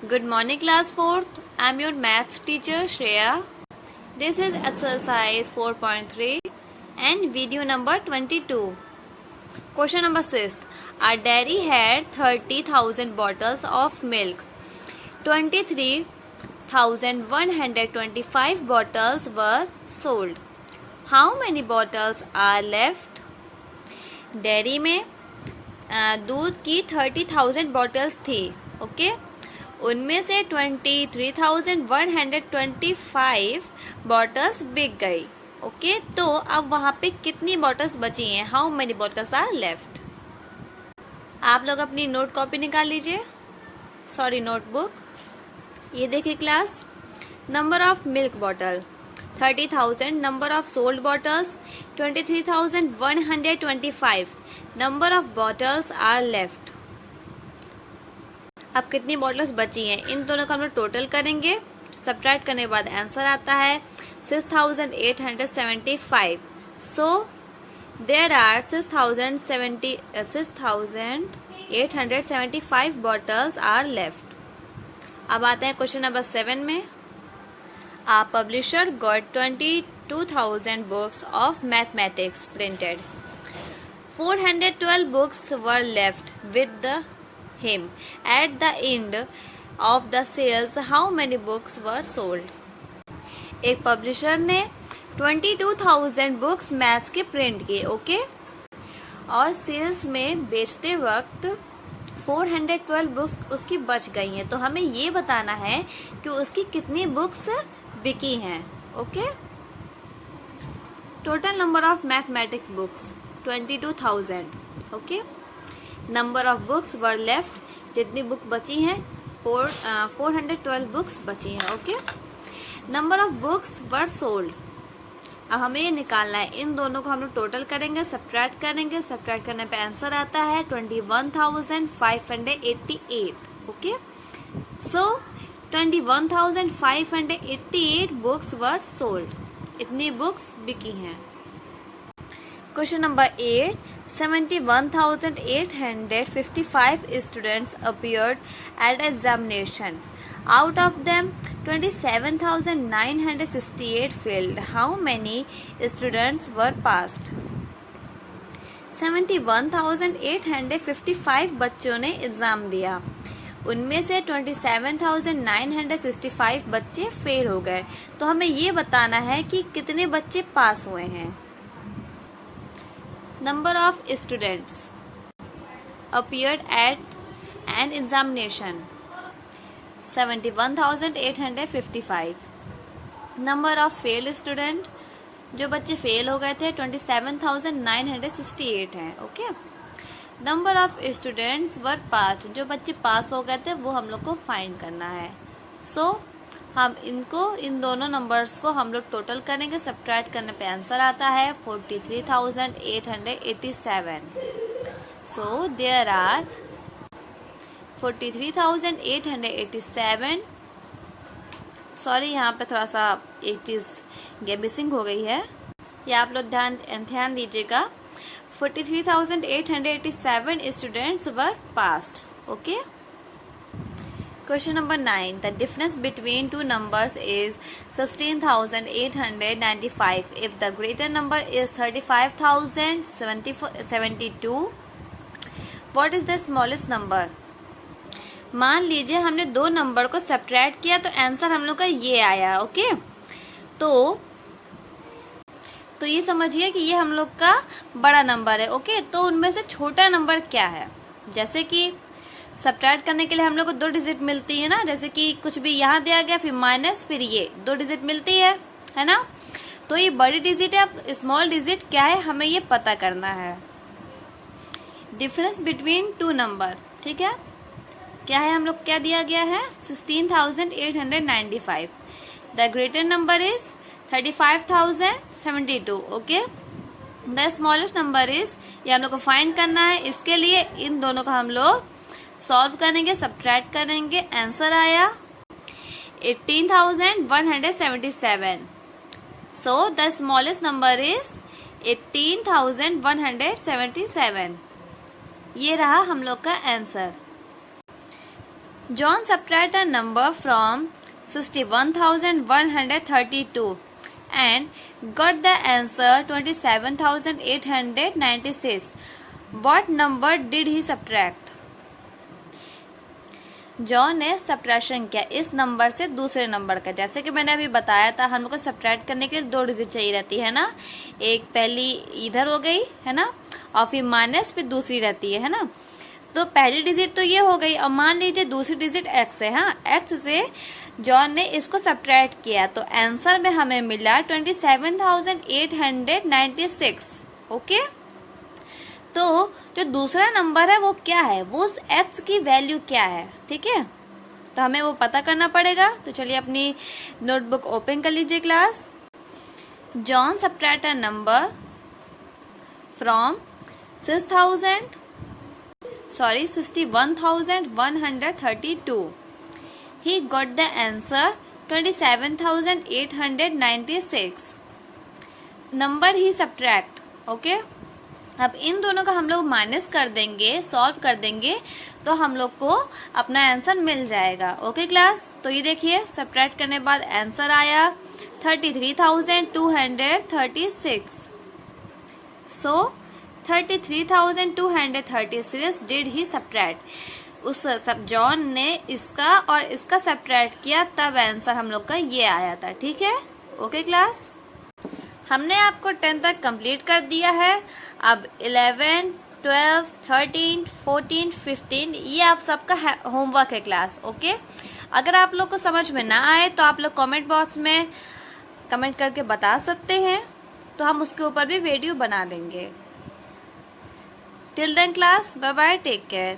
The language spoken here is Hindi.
Good morning, class 4th. I'm your maths teacher, Shreya. This is exercise 4.3 and video number 22. Question number 6. Our dairy had 30,000 bottles of milk. 23,125 bottles were sold. How many bottles are left? Dairy में दूध की 30,000 बॉटल्स थी, ओके उनमें से 23,125 बॉटल्स बिक गई, ओके तो अब वहां पे कितनी बॉटल्स बची हैं? How many bottles are left? आप लोग अपनी नोट कॉपी निकाल लीजिए, सॉरी नोटबुक। ये देखिए class, number of milk bottle 30,000, number of sold bottles 23,125, number of bottles are left. अब कितनी बॉटल्स बची हैं? इन दोनों का हम लोग टोटल करेंगे, सब्ट्रैक्ट करने के बाद आंसर आता है 6,875। So there are 6,875 bottles are left. अब आते हैं क्वेश्चन नंबर 7 में। A publisher got 22,000 books of mathematics printed. 412 books were left with him. At the end of the sales, how many books were sold? एक पब्लिशर ने 22,000 बुक्स मैथ्स के प्रिंट किए, ओके और सेल्स में बेचते वक्त 412 बुक्स उसकी बच गई हैं। तो हमें ये बताना है कि उसकी कितनी बुक्स बिकी हैं, okay total number of mathematics books 22,000, okay number of books were left, जितनी बुक बची हैं 412 बुक्स बची हैं, okay number of books were sold. अब हमें ये निकालना है, इन दोनों को हम लोग टोटल करेंगे, सब्ट्रैक्ट करेंगे, सब्ट्रैक्ट करने पे आंसर आता है 21,588, okay so 21,588 books were sold, इतनी बुक्स बिकी हैं। Question number 8, 71,855 students appeared at examination. Out of them, 27,968 failed. How many students were passed? 71,855 बच्चों ने एग्जाम दिया, उनमें से 27,965 बच्चे फेल हो गए। तो हमें ये बताना है कि कितने बच्चे पास हुए हैं। Number of students appeared at an examination 71,855। Number of failed student, जो बच्चे फेल हो गए थे 27,968 हैं, okay number of students were pass, जो बच्चे पास हो गए थे वो हम लोग को फाइंड करना है। सो हम इन दोनों नंबर्स को हम लोग टोटल करेंगे, सब्ट्रैक्ट करने पे आंसर आता है 43,887। सो देयर आर 43,887, सॉरी यहाँ पे थोड़ा सा एक चीज मिसिंग हो गई है, ये आप लोग ध्यान दीजिएगा। 43,887 students were passed, okay question number 9, the difference between two numbers is 16,895 if the greater number is 35,072, what is the smallest number? मान लीजिए हमने दो नंबर को सब्ट्रैक्ट किया तो आंसर हम लोग का ये आया, ओके तो ये समझिए कि ये हम लोग का बड़ा नंबर है, ओके तो उनमें से छोटा नंबर क्या है? जैसे कि सब्ट्रैक्ट करने के लिए हम लोग को 2 डिजिट मिलती है ना, जैसे कि कुछ भी यहाँ दिया गया फिर माइनस फिर ये 2 डिजिट मिलती है ना, तो ये बड़ी डिजिट है। अब स्मॉल डिजिट क्या है हमें ये पता करना है। डिफरेंस बिटवीन टू नंबर, ठीक है क्या है हम लोग क्या दिया गया है 16,895, the greater number is 35,072, okay the smallest number is, ये हम लोग को फाइंड करना है। इसके लिए इन दोनों का हम लोग सॉल्व करेंगे, सब्ट्रैक्ट करेंगे, आंसर आया 18,177। So the smallest number is 18,177, ये रहा हम लोग का answer. John subtract a number from 61,132 and got the answer 27,896. What number did he subtract? John ने सब्ट्रैक्शन किया इस नंबर से दूसरे नंबर का। जैसे कि मैंने अभी बताया था, हम लोग को सब्ट्रैक्ट करने के लिए 2 डिजिट चाहिए रहती है ना। एक पहली इधर हो गई है ना, और फिर माइनस, फिर दूसरी रहती है ना। तो पहली डिजिट तो ये हो गई, और मान लीजिए दूसरी डिजिट एक्स है। हाँ, एक्स से जॉन ने इसको सब्ट्रैक्ट किया, तो आंसर में हमें मिला 27,896। ओके, तो जो दूसरा नंबर है वो क्या है, वो उस एक्स की वैल्यू क्या है, ठीक है। तो हमें वो पता करना पड़ेगा। तो चलिए अपनी नोटबुक ओपन कर लीजिए class. John subtract a number from 61,132. He got the answer 27,896. Number he subtract. Okay, अब इन दोनों का हम लोग माइनस कर देंगे, सॉल्व कर देंगे, तो हम लोग को अपना आंसर मिल जाएगा। ओके क्लास, तो ये देखिए सब्ट्रैक्ट करने बाद आंसर आया 33,236। सो 33,236 डिड ही सब्ट्रैक्ट। उस सब जॉन ने इसका और इसका सब्ट्रैक्ट किया, तब आंसर हम लोग का ये आया था। ठीक है, ओके क्लास, हमने आपको 10 तक कंप्लीट कर दिया है। अब 11, 12, 13, 14, 15 ये आप सबका होमवर्क है क्लास। ओके, अगर आप लोग को समझ में ना आए तो आप लोग कमेंट बॉक्स में कमेंट करके बता सकते हैं, तो हम उसके ऊपर भी वीडियो बना देंगे। Till then class, bye bye, take care.